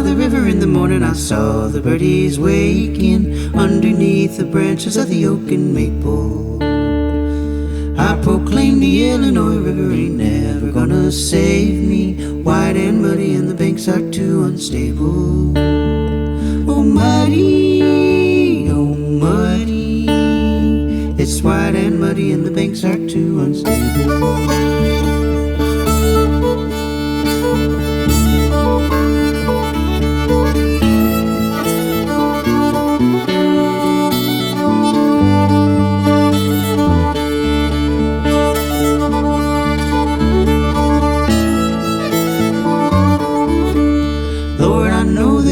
the river in the morning, I saw the birdies waking underneath the branches of the oak and maple. I proclaimed the Illinois River ain't never gonna save me. Wide and muddy and the banks are too unstable. Oh muddy, oh muddy, it's wide and muddy and the banks are too unstable.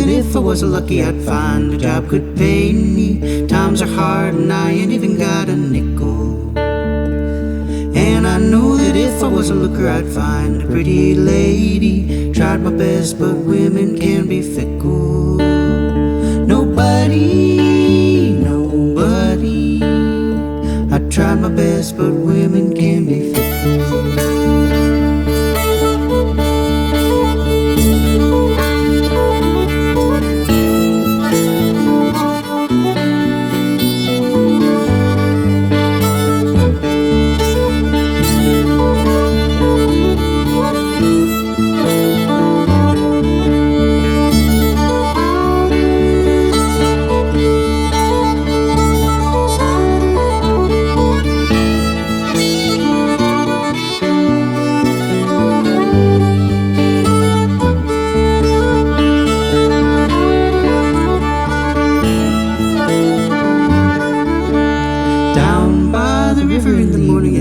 If I was lucky, I'd find a job could pay me. Times are hard and I ain't even got a nickel. And I know that if I was a looker, I'd find a pretty lady. Tried my best, but women can be fickle. Nobody, nobody. I tried my best, but women can be fickle.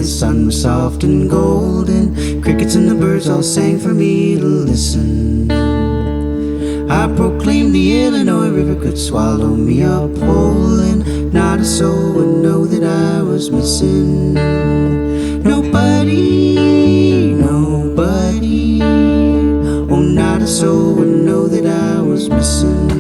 Sun was soft and golden, crickets and the birds all sang for me to listen. I proclaimed the Illinois River could swallow me up whole, and not a soul would know that I was missing. Nobody, nobody, oh not a soul would know that I was missing.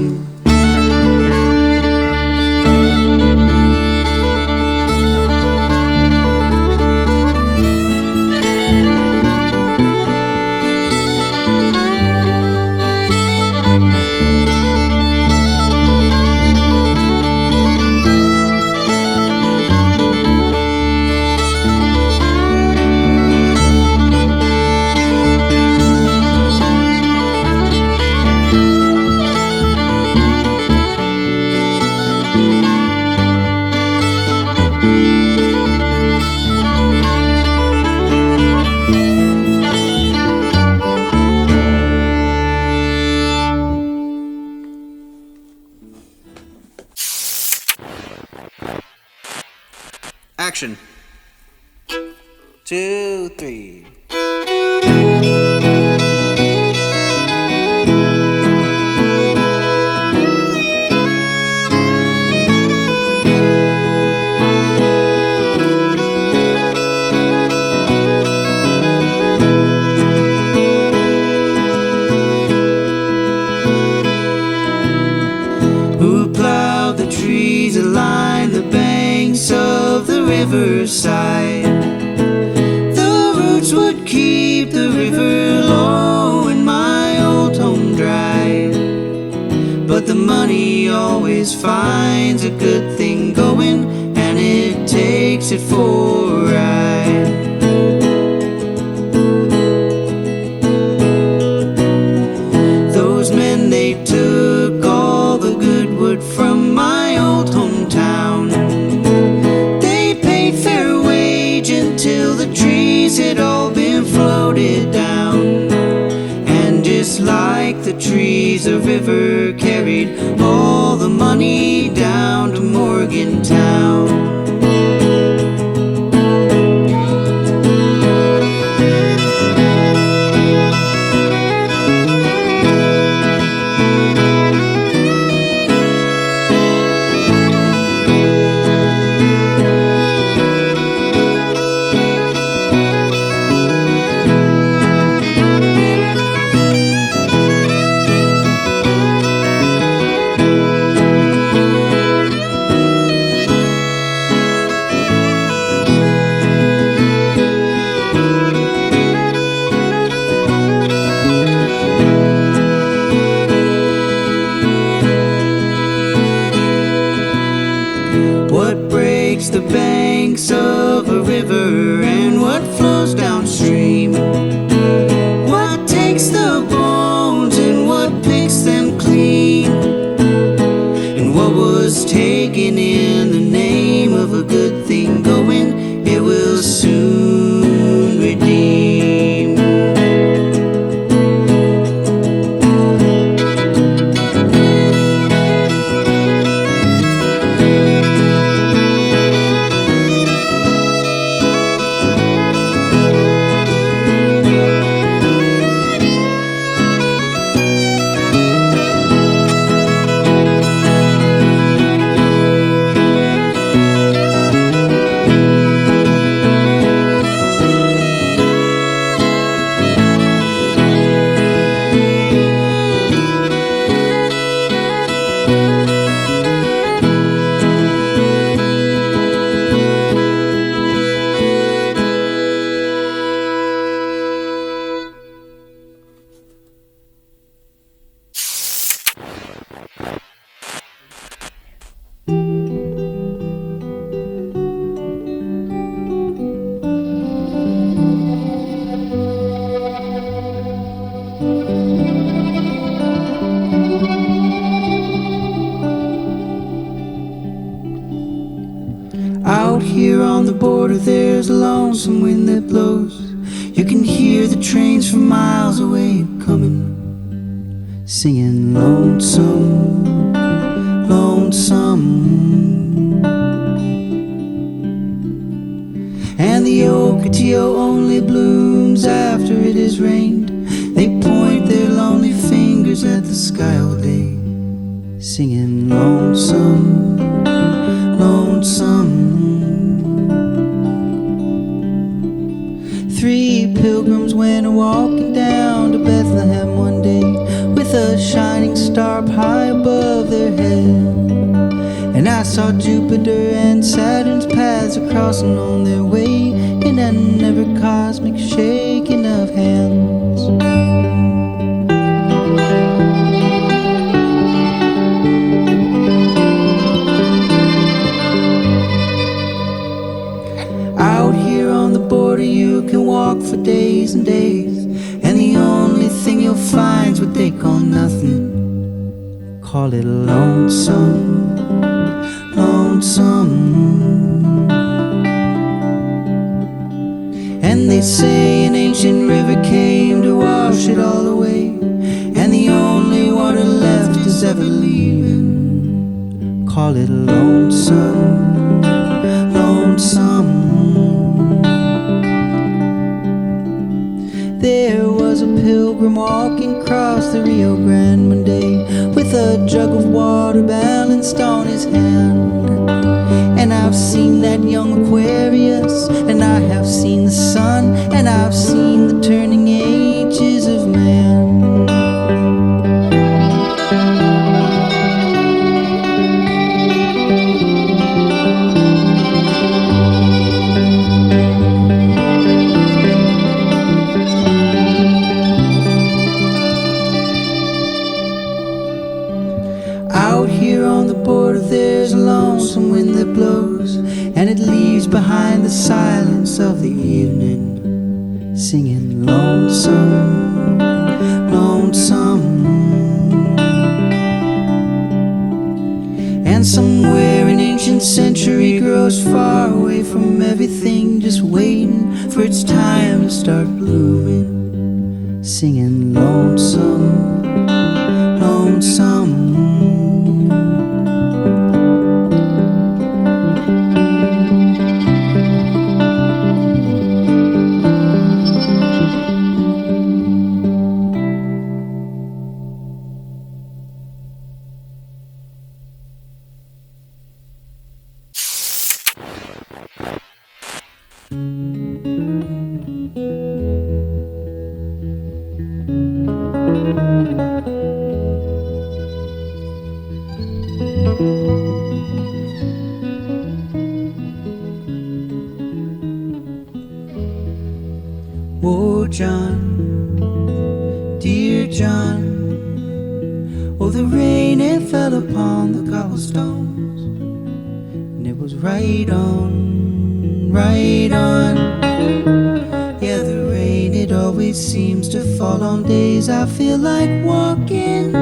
Action. 2, 3. Who plowed the trees that line the banks of the riverside? The roots would keep the river low and my old home dry. But the money always finds a good thing going, and it takes it for a ride. Those men, they took all the good wood from my old hometown. Till the trees had all been floated down. And just like the trees, the river carried all the money down to Morgantown. begging in the name of a good thing going, it will soon redeem. Out here on the border there's a lonesome wind that blows. You can hear the trains from miles away coming, singing lonesome, lonesome. And the ocotillo only blooms after it has rained. They point their lonely fingers at the sky all day, singing lonesome, lonesome. 3 pilgrims went walking down to Bethlehem one day, with a shining star up high above their head. And I saw Jupiter and Saturn's paths a crossing on their way, in an ever cosmic shaking of hands. Out here on the border you can walk for days and days, and the only thing you'll find's what they call nothing. Call it lonesome, lonesome. And they say an ancient river came to wash it all away, and the only water left is ever leaving. Call it lonesome, lonesome. There was a pilgrim walking across the Rio Grande one day, with a jug of water balanced on his hand. And I've seen that young Aquarius, and I have seen the sun, and I've seen the turning ages of man. Out here on the border there's a lonesome wind that blows, and it leaves behind the silence of the evening, singing lonesome, lonesome. And somewhere an ancient century grows far away from everything, just waiting for its time to start blooming, singing lonesome, lonesome. Oh, John, dear John, oh, the rain, it fell upon the cobblestones, and it was right on, right on. Yeah, the rain, it always seems to fall on days I feel like walking.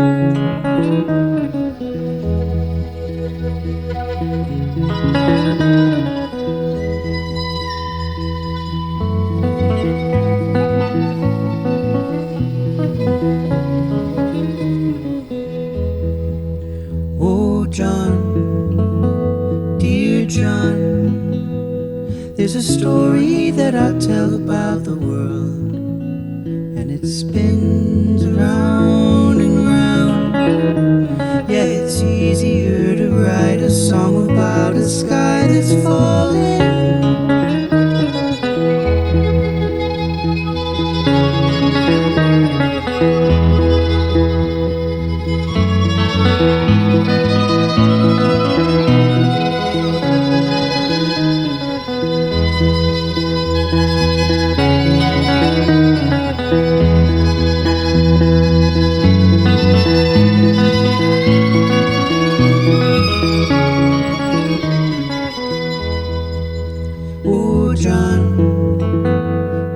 Oh, John, dear John, there's a story that I tell about the world, and it spins around and round. Yeah, it's easier to write a song about a sky that's falling. Oh, John,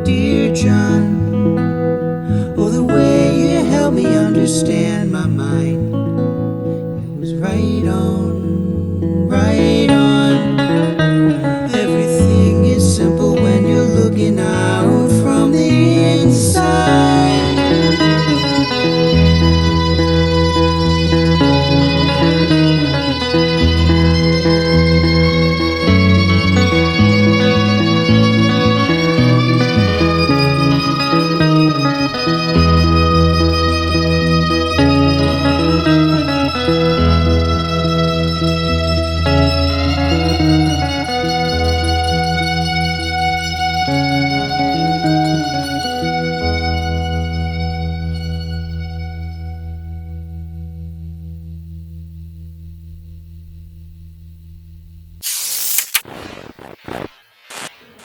dear John, oh, the way you helped me understand my mind, it was right on, right on. Everything is simple when you're looking out from the inside.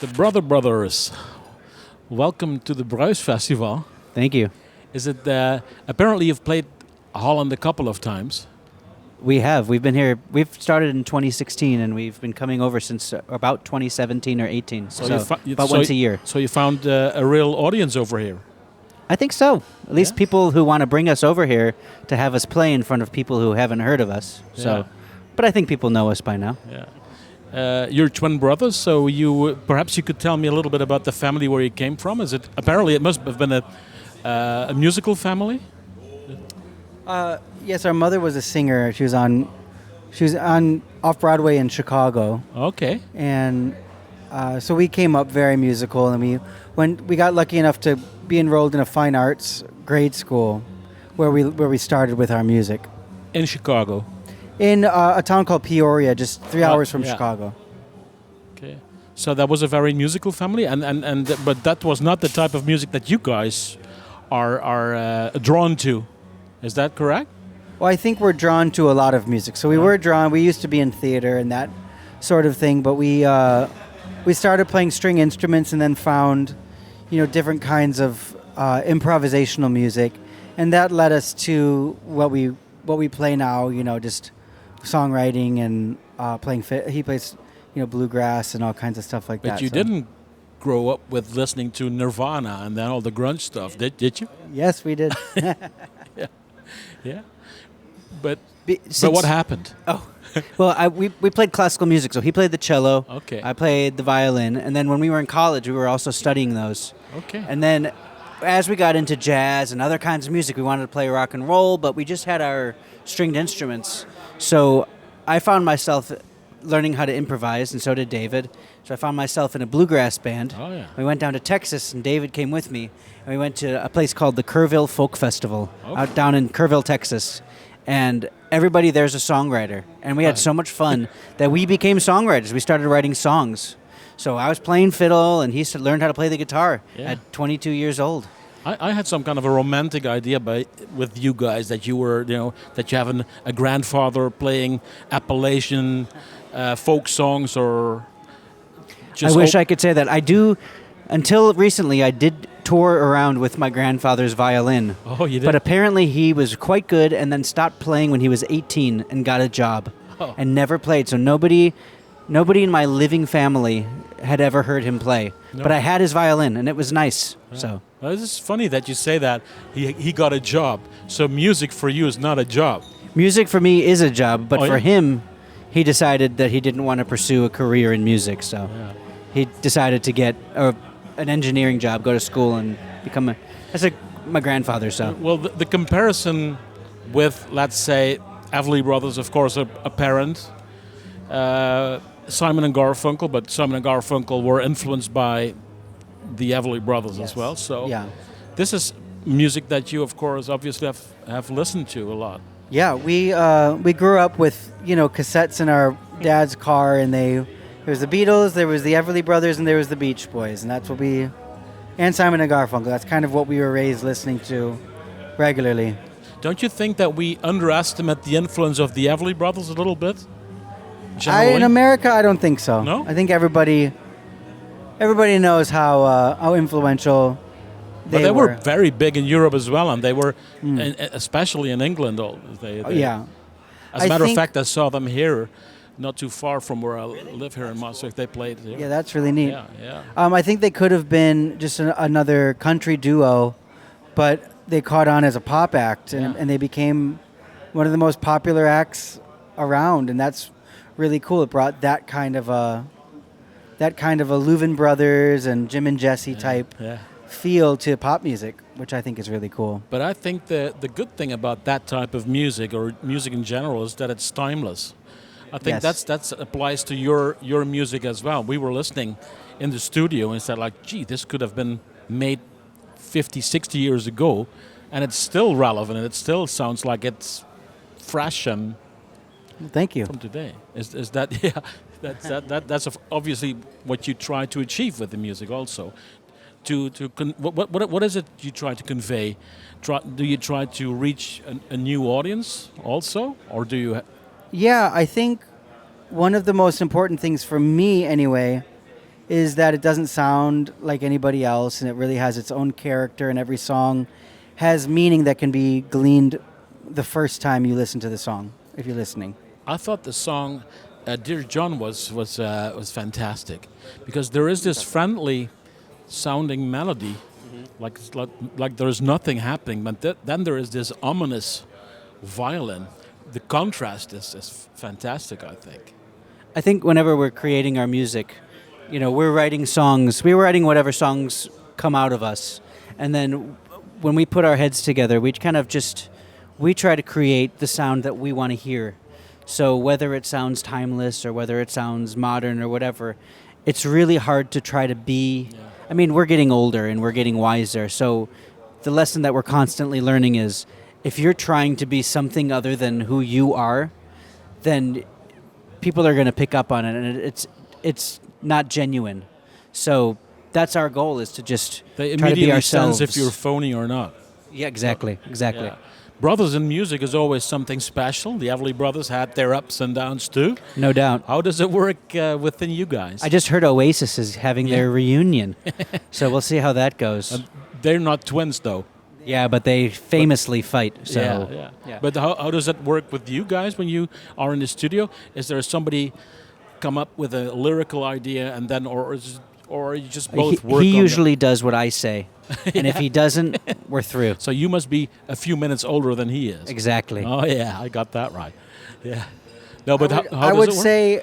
The Brother Brothers, welcome to the Bruis Festival. Thank you. Is it apparently you've played Holland a couple of times? We have. We've been here. We've started in 2016, and we've been coming over since about 2017 or 18. So about once a year. So you found a real audience over here. I think so. At least people who want to bring us over here to have us play in front of people who haven't heard of us. So, but I think people know us by now. Yeah. You're twin brothers, so perhaps you could tell me a little bit about the family where you came from. Is it apparently it must have been a musical family? Yes, our mother was a singer. She was on off Broadway in Chicago. Okay. And so we came up very musical, and we got lucky enough to be enrolled in a fine arts grade school, where we started with our music. In Chicago. In a town called Peoria, just 3 hours from Chicago. Okay, so that was a very musical family, but that was not the type of music that you guys are drawn to. Is that correct? Well, I think we're drawn to a lot of music. So we were drawn. We used to be in theater and that sort of thing, but we started playing string instruments and then found, different kinds of improvisational music, and that led us to what we play now. Just songwriting and playing. He plays, bluegrass and all kinds of stuff like that. But you didn't grow up with listening to Nirvana and then all the grunge stuff, did you? Yes, we did. Yeah. But what happened? Oh, well, we played classical music. So he played the cello. Okay. I played the violin, and then when we were in college, we were also studying those. Okay. And then, as we got into jazz and other kinds of music, we wanted to play rock and roll, but we just had our stringed instruments. So I found myself learning how to improvise, and so did David. So I found myself in a bluegrass band. Oh, yeah. We went down to Texas, and David came with me, and we went to a place called the Kerrville Folk Festival out down in Kerrville, Texas. And everybody there's a songwriter, and we had so much fun that we became songwriters. We started writing songs. So I was playing fiddle, and he learned how to play the guitar at 22 years old. I had some kind of a romantic idea with you guys that you were, that you have a grandfather playing Appalachian folk songs or. I wish I could say that. I do. Until recently, I did tour around with my grandfather's violin. Oh, you did? But apparently he was quite good and then stopped playing when he was 18 and got a job and never played. So nobody in my living family had ever heard him play. No. But I had his violin, and it was nice. Yeah. So well, it's funny that you say that. He got a job. So music for you is not a job. Music for me is a job, but for him, he decided that he didn't want to pursue a career in music, so he decided to get an engineering job, go to school, and become my grandfather. So Well, the comparison with, let's say, Everly Brothers, of course, a parent, Simon and Garfunkel, but Simon and Garfunkel were influenced by the Everly Brothers as well. So this is music that you, of course, obviously have listened to a lot. Yeah, we grew up with cassettes in our dad's car, and there was the Beatles, there was the Everly Brothers, and there was the Beach Boys, and that's what and Simon and Garfunkel. That's kind of what we were raised listening to regularly. Don't you think that we underestimate the influence of the Everly Brothers a little bit? Generally? In America, I don't think so. No? I think everybody knows how influential But they were very big in Europe as well, and they were, especially in England. Yeah. As a matter of fact, I saw them here, not too far from where I live here in Maastricht. They played here. Yeah, that's really neat. Yeah. I think they could have been just another country duo, but they caught on as a pop act, and they became one of the most popular acts around, and that's really cool. It brought that kind of a Louvin Brothers and Jim and Jesse type feel to pop music, which I think is really cool. But I think the good thing about that type of music, or music in general, is that it's timeless. I think that applies to your music as well. We were listening in the studio and said, like, gee, this could have been made 50, 60 years ago, and it's still relevant, and it still sounds like it's fresh and thank you from today. Is that that's obviously what you try to achieve with the music also. What is it you try to convey? Do you try to reach a new audience also, or do you? Yeah, I think one of the most important things for me, anyway, is that it doesn't sound like anybody else, and it really has its own character, and every song has meaning that can be gleaned the first time you listen to the song, if you're listening. I thought the song "Dear John" was fantastic, because there is this friendly sounding melody, like there's nothing happening, but then there is this ominous violin. The contrast is fantastic, I think. I think whenever we're creating our music, we're writing songs. We're writing whatever songs come out of us, and then when we put our heads together, we try to create the sound that we want to hear. So whether it sounds timeless or whether it sounds modern or whatever, it's really hard to try to be. I mean, we're getting older and we're getting wiser. So the lesson that we're constantly learning is, if you're trying to be something other than who you are, then people are going to pick up on it, and it's not genuine. So that's our goal, is to just they try to be ourselves. Sense if you're phony or not. Yeah, exactly. Yeah. Brothers in music is always something special. The Everly Brothers had their ups and downs too. No doubt. How does it work within you guys? I just heard Oasis is having their reunion, so we'll see how that goes. They're not twins, though. Yeah, but they famously fight. So. Yeah. But how does that work with you guys when you are in the studio? Is there somebody come up with a lyrical idea, and then, or you just both work? He usually does what I say, and if he doesn't, we're through. So you must be a few minutes older than he is. Exactly. Oh yeah, I got that right. Yeah. No, but how does I would it work? say,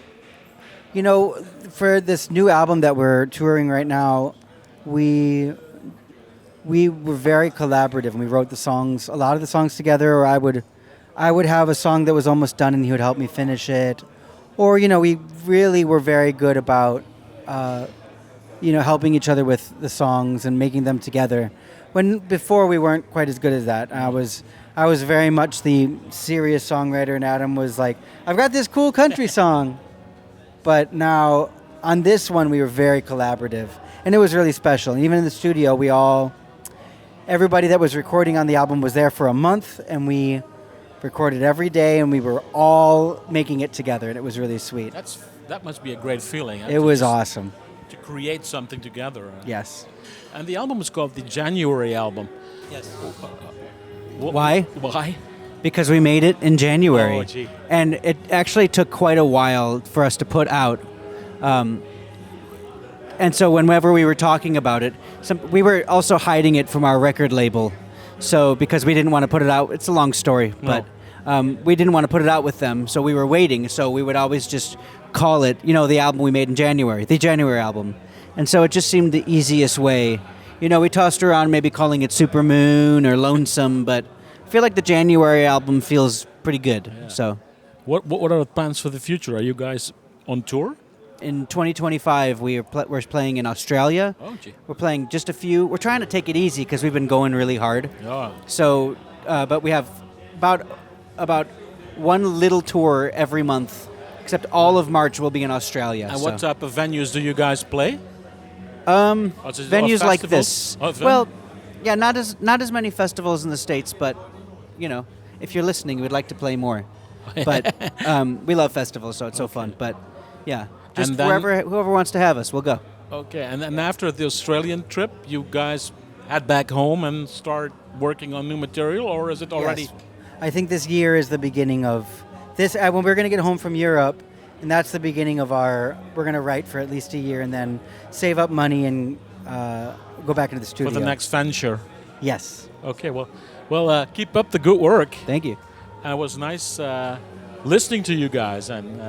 for this new album that we're touring right now, we were very collaborative, and we wrote a lot of the songs together. Or I would have a song that was almost done, and he would help me finish it. Or we really were very good about helping each other with the songs and making them together. When before we weren't quite as good as that. I was very much the serious songwriter, and Adam was like, I've got this cool country song. But now on this one, we were very collaborative, and it was really special. And even in the studio, everybody that was recording on the album was there for a month, and we recorded every day, and we were all making it together, and it was really sweet. That must be a great feeling. It was awesome. To create something together. Yes. And the album is called the January album. Yes. Why? Because we made it in January. Oh, gee. And it actually took quite a while for us to put out. And so whenever we were talking about it, we were also hiding it from our record label. So because we didn't want to put it out, it's a long story. No. we didn't want to put it out with them, so we were waiting. So we would always just call it, the album we made in January, the January album. And so it just seemed the easiest way. We tossed around maybe calling it Supermoon or Lonesome, but I feel like the January album feels pretty good. Yeah. So, what are the plans for the future? Are you guys on tour? In 2025, we're playing in Australia. Oh, gee. We're playing just a few. We're trying to take it easy because we've been going really hard. Yeah. So, but we have about one little tour every month, except all of March will be in Australia. And what type of venues do you guys play? Venues like this. Oh, well, yeah, not as many festivals in the States, but if you're listening, we'd like to play more. But we love festivals, so it's so fun. But yeah, just whoever wants to have us, we'll go. Okay, and then after the Australian trip, you guys head back home and start working on new material, or is it already? Yes. I think this year is the beginning of this. When we're going to get home from Europe, and that's the beginning of we're going to write for at least a year and then save up money and go back into the studio. For the next venture. Yes. Okay, well, keep up the good work. Thank you. And it was nice listening to you guys, and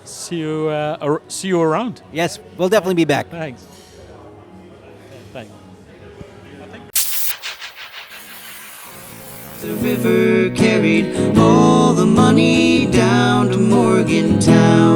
see you around. Yes, we'll definitely be back. Thanks. Thanks. The river carried all the money down to Morgantown.